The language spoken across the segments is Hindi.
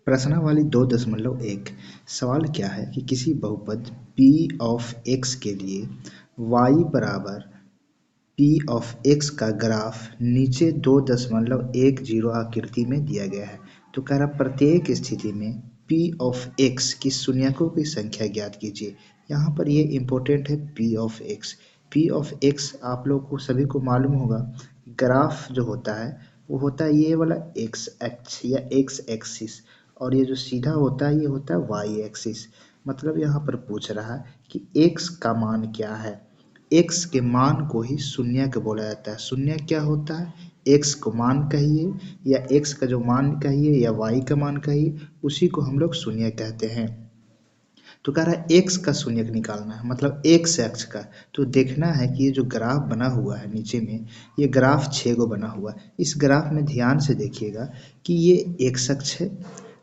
प्रश्नावली 2.1 सवाल क्या है कि किसी बहुपद p ऑफ x के लिए y बराबर p ऑफ x का ग्राफ नीचे 2.10 आकृति में दिया गया है। तो कह रहा प्रत्येक स्थिति में p ऑफ x की शून्यकों की संख्या ज्ञात कीजिए। यहाँ पर ये इम्पोर्टेंट है p of x। p of x आप लोग को सभी को मालूम होगा, ग्राफ जो होता है वो होता है ये वाला x अक्ष या x एक्सिस, और ये जो सीधा होता है ये होता है y एक्सिस। मतलब यहाँ पर पूछ रहा है कि x का मान क्या है। x के मान को ही शून्यक बोला जाता है। शून्यक क्या होता है, x को मान कहिए या x का जो मान कहिए या y का मान कहिए, उसी को हम लोग शून्यक कहते हैं। तो कह रहा है x का शून्यक निकालना है, मतलब x अक्ष का। तो देखना है कि ये जो ग्राफ बना हुआ है नीचे में, ये ग्राफ 6 गो बना हुआ है। इस ग्राफ में ध्यान से देखिएगा कि ये x अक्ष है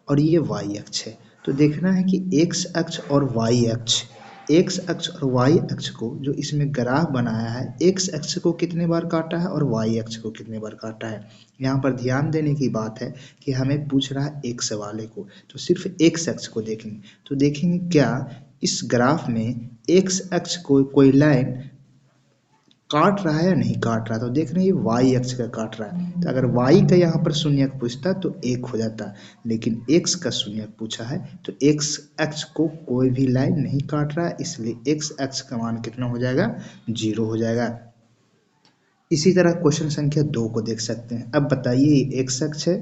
और ये y अक्ष है। तो देखना है कि x अक्ष और y अक्ष, x अक्ष और y अक्ष को जो इसमें ग्राफ बनाया है, x अक्ष को कितने बार काटा है और y अक्ष को कितने बार काटा है। यहाँ पर ध्यान देने की बात है कि हमें पूछ रहा है x वाले को, तो सिर्फ x अक्ष को देखेंगे। तो देखेंगे क्या इस ग्राफ में x अक्ष को कोई लाइन काट रहा है या नहीं काट रहा। तो देख रहे हैं ये y अक्ष का काट रहा है। तो अगर y का यहाँ पर शून्यक पूछता तो 1 हो जाता, लेकिन x का शून्यक पूछा है तो x अक्ष को कोई भी लाइन नहीं काट रहा है, इसलिए x अक्ष का मान कितना हो जाएगा, 0 हो जाएगा। इसी तरह क्वेश्चन संख्या 2 को देख सकते हैं। अब बताइए ये x अक्ष है,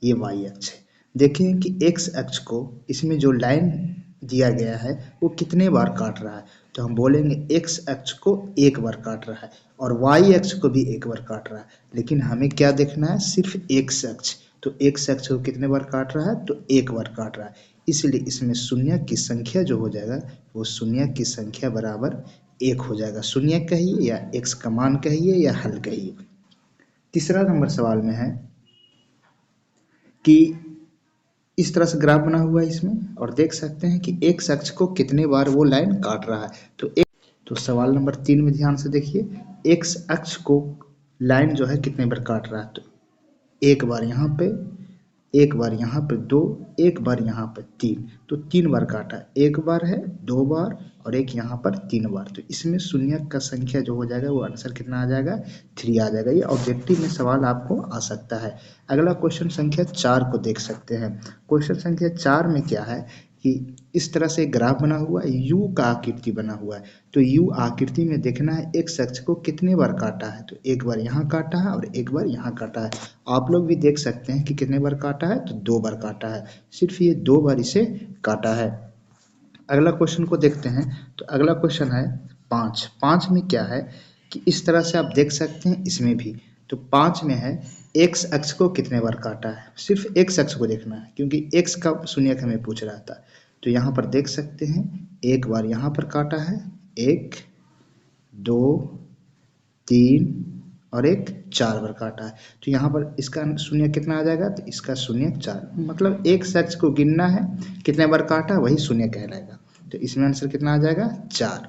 ये y अक्ष है। देखें कि x अक्ष को इसमें जो लाइन दिया गया है वो कितने बार काट रहा है। तो हम बोलेंगे x अक्ष को 1 बार काट रहा है और y अक्ष को भी 1 बार काट रहा है, लेकिन हमें क्या देखना है, सिर्फ x अक्ष। तो x अक्ष को कितने बार काट रहा है, तो 1 बार काट रहा है, इसलिए इसमें शून्य की संख्या जो हो जाएगा वो शून्य की संख्या बराबर 1 हो जाएगा। शून्य कहिए या x का मान कहिए या हल कहिए। तीसरा नंबर सवाल में है कि इस तरह से ग्राफ बना हुआ है इसमें, और देख सकते हैं कि x अक्ष को कितने बार वो लाइन काट रहा है। तो सवाल नंबर 3 में ध्यान से देखिए, x अक्ष को लाइन जो है कितने बार काट रहा है। तो 1 बार यहाँ पे, 1 बार यहाँ पे 2, 1 बार यहाँ पे 3, तो 3 बार काटा। 1 बार है, 2 बार और एक यहाँ पर 3 बार। तो इसमें शून्य का संख्या जो हो जाएगा वो आंसर कितना आ जाएगा, 3 आ जाएगा। ये ऑब्जेक्टिव में सवाल आपको आ सकता है। अगला क्वेश्चन संख्या 4 को देख सकते हैं। क्वेश्चन संख्या 4 में क्या है कि इस तरह से ग्राफ बना हुआ है, यू का आकृति बना हुआ है। तो यू आकृति में देखना है x अक्ष को कितने बार काटा है। तो 1 बार यहाँ काटा है और 1 बार यहाँ काटा है। आप लोग भी देख सकते हैं कि कितने बार काटा है, तो 2 बार काटा है, सिर्फ ये 2 बार इसे काटा है। अगला क्वेश्चन को देखते हैं। तो अगला क्वेश्चन है 5 में क्या है कि इस तरह से आप देख सकते हैं इसमें भी। तो 5 में है x अक्ष को कितने बार काटा है, सिर्फ x अक्ष को देखना है क्योंकि x का शून्यक हमें पूछ रहा था। तो यहाँ पर देख सकते हैं 1 बार यहाँ पर काटा है, 1, 2, 3 और 1 4 बार काटा है। तो यहाँ पर इसका शून्य कितना आ जाएगा, तो इसका शून्य 4, मतलब x अक्ष को गिनना है कितने बार काटा वही शून्य कहलाएगा। तो इसमें आंसर कितना आ जाएगा, 4।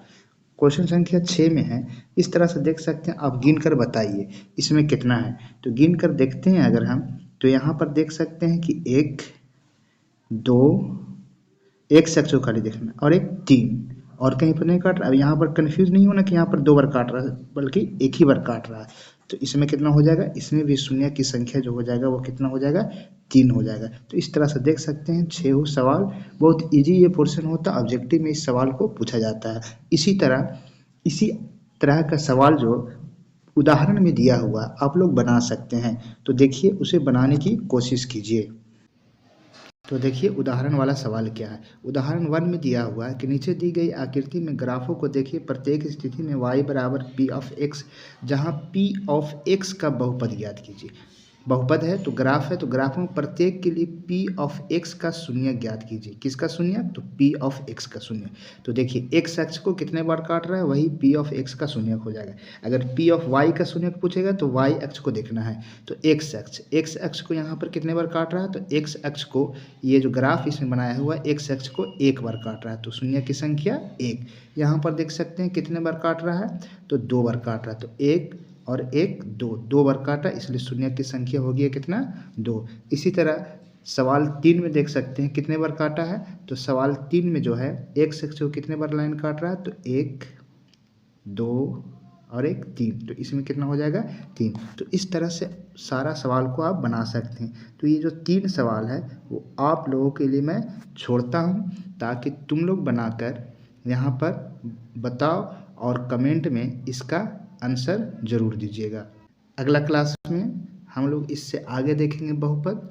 क्वेश्चन संख्या 6 में है, इस तरह से देख सकते हैं, आप गिन कर बताइए इसमें कितना है। तो गिन कर देखते हैं अगर हम, तो यहाँ पर देख सकते हैं कि 1, 2, x अक्ष को खाली देखना और 1, 3 और कहीं पर नहीं काट रहा। अब यहाँ पर कंफ्यूज नहीं होना कि यहाँ पर 2 बार काट रहा है, बल्कि 1 ही बार काट रहा है। तो इसमें कितना हो जाएगा, इसमें भी शून्य की संख्या जो हो जाएगा वो कितना हो जाएगा, 3 हो जाएगा। तो इस तरह से देख सकते हैं 6 सवाल, बहुत इजी ये पोर्शन होता है, ऑब्जेक्टिव में इस सवाल को पूछा जाता है। इसी तरह का सवाल जो उदाहरण में दिया हुआ आप लोग बना सकते हैं। तो देखिए उसे बनाने की कोशिश कीजिए। तो देखिए उदाहरण वाला सवाल क्या है। उदाहरण 1 में दिया हुआ है कि नीचे दी गई आकृति में ग्राफों को देखिए, प्रत्येक स्थिति में y बराबर p ऑफ x, जहां p ऑफ x का बहुपद ज्ञात कीजिए। बहुपद है तो ग्राफ है, तो ग्राफ में प्रत्येक के लिए p ऑफ x का शून्य ज्ञात कीजिए। किसका शून्य, तो p ऑफ x का शून्य। तो देखिए x अक्ष को कितने बार काट रहा है, वही p ऑफ x का शून्य हो जाएगा। अगर p ऑफ y का शून्य पूछेगा तो y अक्ष को देखना है। तो x अक्ष को यहाँ पर कितने बार काट रहा है, तो x अक्ष को, ये जो ग्राफ इसमें बनाया हुआ है, x अक्ष को 1 बार काट रहा है, तो शून्य की संख्या 1। यहाँ पर देख सकते हैं कितने बार काट रहा है, तो 2 बार काट रहा है। तो 1 और 1, 2 बार काटा, इसलिए शून्य की संख्या होगी कितना, 2। इसी तरह सवाल 3 में देख सकते हैं कितने बार काटा है, तो सवाल 3 में जो है x अक्ष को कितने बार लाइन काट रहा है, तो 1 2 और 1 3, तो इसमें कितना हो जाएगा 3। तो इस तरह से सारा सवाल को आप बना सकते हैं। तो ये जो 3 सवाल है वो आप लोगों के लिए मैं छोड़ता हूँ, ताकि तुम लोग बनाकर यहाँ पर बताओ और कमेंट में इसका आंसर ज़रूर दीजिएगा। अगला क्लास में हम लोग इससे आगे देखेंगे बहुपद।